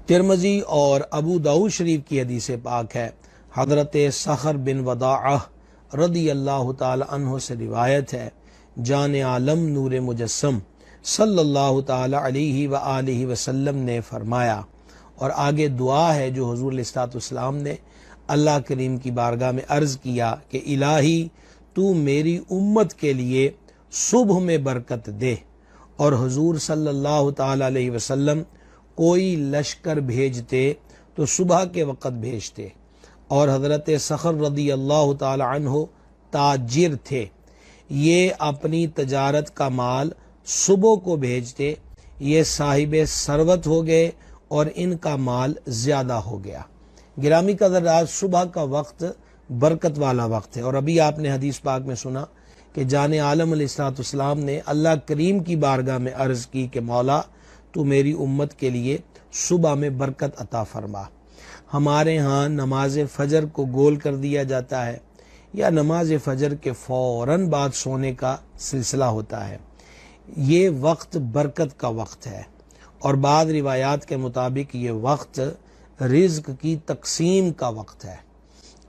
ترمذی اور ابو داؤد شریف کی حدیث پاک ہے، حضرت صخر بن وداعہ رضی اللہ تعالی عنہ سے روایت ہے، جان عالم نور مجسم صلی اللہ تعالی علیہ وآلہ وسلم نے فرمایا، اور آگے دعا ہے جو حضور علیہ السلام نے اللہ کریم کی بارگاہ میں عرض کیا کہ الہی تو میری امت کے لیے صبح میں برکت دے، اور حضور صلی اللہ تعالی علیہ وسلم کوئی لشکر بھیجتے تو صبح کے وقت بھیجتے، اور حضرت صخر رضی اللہ تعالی عنہ تاجر تھے، یہ اپنی تجارت کا مال صبح کو بھیجتے، یہ صاحب ثروت ہو گئے اور ان کا مال زیادہ ہو گیا۔ گرامی قدرات، صبح کا وقت برکت والا وقت ہے، اور ابھی آپ نے حدیث پاک میں سنا کہ جان عالم علیہ السلام نے اللہ کریم کی بارگاہ میں عرض کی کہ مولا تو میری امت کے لیے صبح میں برکت عطا فرما۔ ہمارے ہاں نماز فجر کو گول کر دیا جاتا ہے، یا نماز فجر کے فوراً بعد سونے کا سلسلہ ہوتا ہے۔ یہ وقت برکت کا وقت ہے، اور بعض روایات کے مطابق یہ وقت رزق کی تقسیم کا وقت ہے۔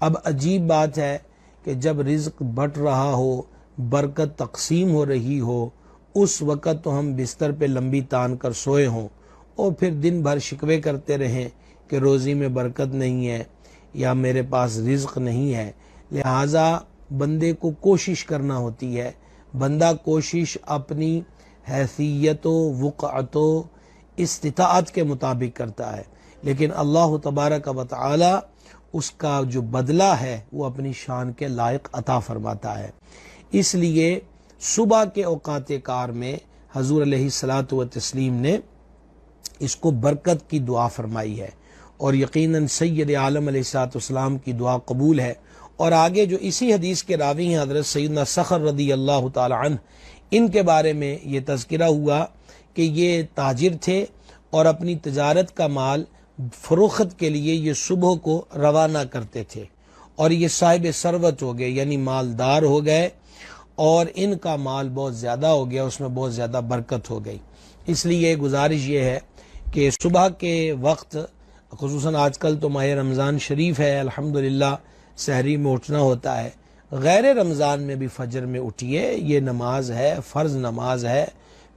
اب عجیب بات ہے کہ جب رزق بٹ رہا ہو، برکت تقسیم ہو رہی ہو، اس وقت تو ہم بستر پہ لمبی تان کر سوئے ہوں، اور پھر دن بھر شکوے کرتے رہیں کہ روزی میں برکت نہیں ہے یا میرے پاس رزق نہیں ہے۔ لہٰذا بندے کو کوشش کرنا ہوتی ہے، بندہ کوشش اپنی حیثیت و وقعت و استطاعت کے مطابق کرتا ہے، لیکن اللہ تبارک و تعالی اس کا جو بدلہ ہے وہ اپنی شان کے لائق عطا فرماتا ہے۔ اس لیے صبح کے اوقات کار میں حضور علیہ الصلاۃ والتسلیم نے اس کو برکت کی دعا فرمائی ہے، اور یقیناً سید عالم علیہ السلام کی دعا قبول ہے۔ اور آگے جو اسی حدیث کے راوی ہیں حضرت سیدنا صخر رضی اللہ تعالی عنہ، ان کے بارے میں یہ تذکرہ ہوا کہ یہ تاجر تھے، اور اپنی تجارت کا مال فروخت کے لیے یہ صبح کو روانہ کرتے تھے، اور یہ صاحب ثروت ہو گئے، یعنی مالدار ہو گئے، اور ان کا مال بہت زیادہ ہو گیا، اس میں بہت زیادہ برکت ہو گئی۔ اس لیے گزارش یہ ہے کہ صبح کے وقت، خصوصاً آج کل تو ماہ رمضان شریف ہے، الحمدللہ سحری میں اٹھنا ہوتا ہے، غیر رمضان میں بھی فجر میں اٹھیے، یہ نماز ہے، فرض نماز ہے،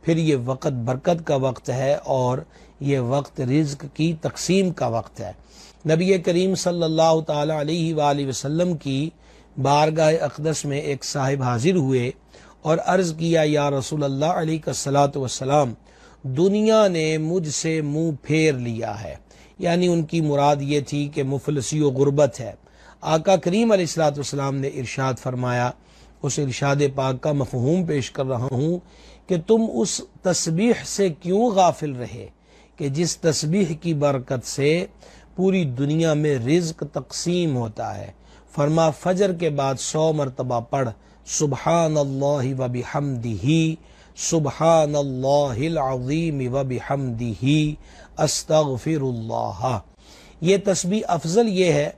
پھر یہ وقت برکت کا وقت ہے، اور یہ وقت رزق کی تقسیم کا وقت ہے۔ نبی کریم صلی اللہ تعالی علیہ وآلہ وسلم کی بارگاہ اقدس میں ایک صاحب حاضر ہوئے اور عرض کیا، یا رسول اللہ علیہ الصلاۃ والسلام، دنیا نے مجھ سے منہ پھیر لیا ہے، یعنی ان کی مراد یہ تھی کہ مفلسی و غربت ہے۔ آقا کریم علیہ الصلاۃ والسلام نے ارشاد فرمایا، اس ارشاد پاک کا مفہوم پیش کر رہا ہوں کہ تم اس تسبیح سے کیوں غافل رہے کہ جس تسبیح کی برکت سے پوری دنیا میں رزق تقسیم ہوتا ہے۔ فرما فجر کے بعد 100 مرتبہ پڑھ، سبحان اللہ و بحمدہ، سبحان اللہ العظیم و بحمدہ، استغفر اللہ۔ یہ تسبیح افضل یہ ہے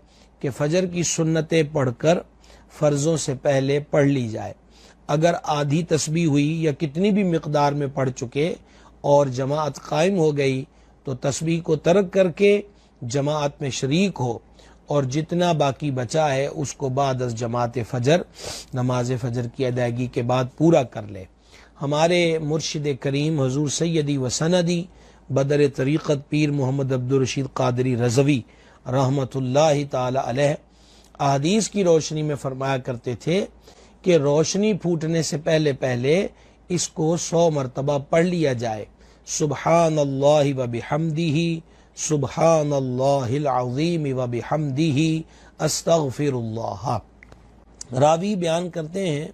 کہ فجر کی سنتیں پڑھ کر فرضوں سے پہلے پڑھ لی جائے۔ اگر آدھی تسبیح ہوئی یا کتنی بھی مقدار میں پڑھ چکے اور جماعت قائم ہو گئی تو تسبیح کو ترک کر کے جماعت میں شریک ہو، اور جتنا باقی بچا ہے اس کو بعد از جماعت فجر، نماز فجر کی ادائیگی کے بعد پورا کر لے۔ ہمارے مرشد کریم حضور سیدی و سندی بدر طریقت پیر محمد عبدالرشید قادری رضوی رحمۃ اللہ تعالی علیہ احادیث کی روشنی میں فرمایا کرتے تھے کہ روشنی پھوٹنے سے پہلے پہلے اس کو 100 مرتبہ پڑھ لیا جائے، سبحان اللہ و بحمدہ، سبحان اللہ العظیم و بحمدہ، استغفر اللہ۔ راوی بیان کرتے ہیں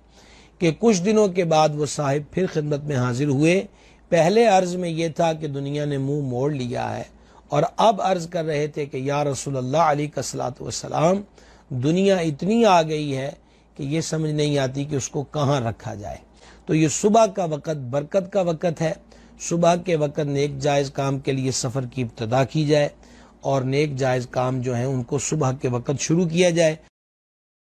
کہ کچھ دنوں کے بعد وہ صاحب پھر خدمت میں حاضر ہوئے۔ پہلے عرض میں یہ تھا کہ دنیا نے منہ موڑ لیا ہے، اور اب عرض کر رہے تھے کہ یا رسول اللہ علیہ الصلاۃ والسلام، دنیا اتنی آ گئی ہے کہ یہ سمجھ نہیں آتی کہ اس کو کہاں رکھا جائے۔ تو یہ صبح کا وقت برکت کا وقت ہے، صبح کے وقت نیک جائز کام کے لیے سفر کی ابتدا کی جائے، اور نیک جائز کام جو ہیں ان کو صبح کے وقت شروع کیا جائے۔